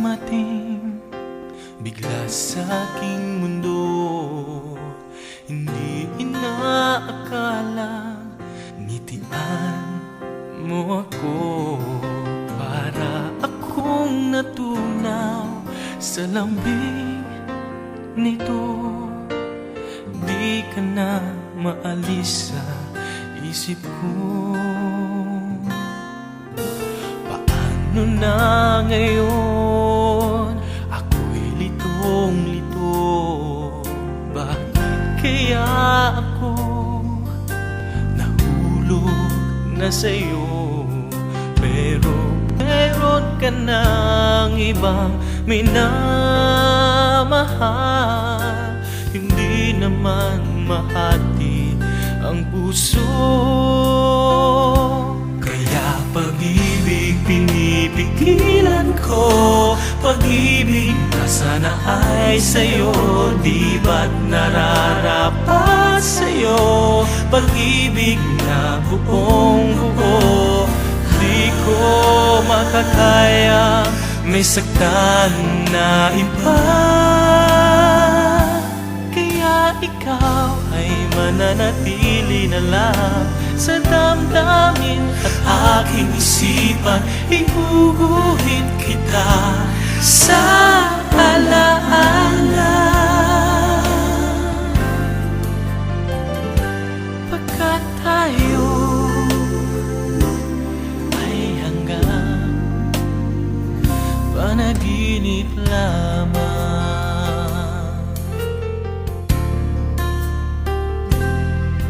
dumating bigla sa aking mundo. Hindi inaakala ngitian mo ako. Para akong natunaw sa lambing nito. Di ka na maalis sa isip ko. Paano na ngayon? Ako'y litong-lito. Bakit kaya ako nahulog na sa'yo? Pero meron ka ng ibang minamahal. Hindi naman mahati ang puso. Kaya pag-ibig pinipigilan ko. Pag-ibig na sana ay sa'yo. Di ba't nararapat sa'yo? Pag-ibig na buong buo. Di ko makakaya may saktan na iba. Kaya ikaw ay mananatili na lang sa damdamin at aking isipan. Ihuguhit kita sa alaala. Pagkat tayo ay hanggang panaginip lamang.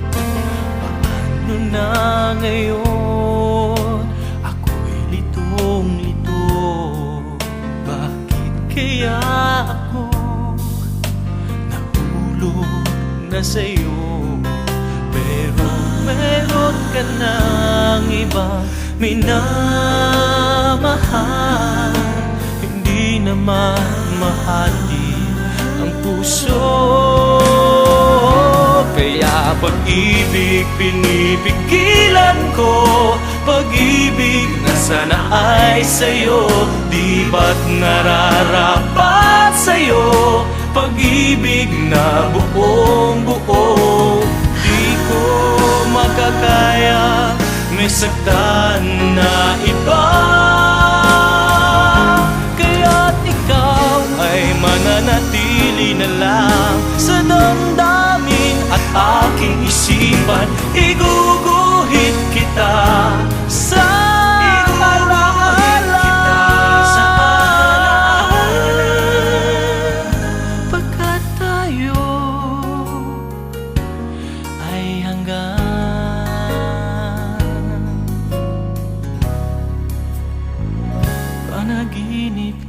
Paano na ngayon? Ako'y litong-lito. Bakit kaya ako nahulog na sa'yo? Pero meron ka ng ibang minamahal. Hindi naman mahati ang puso. Kaya pag-ibig pinipigilan ko. Pag-ibig na sana ay sa'yo. Di ba't nararapat sa'yo? Pag-ibig na buong buo. Di ko makakaya may saktan na iba. Kaya't ikaw ay mananatili na lang sa damdamin at aking isipan. Iguguhit kita sa alaala. Pagkat tayo ay hanggang panaginip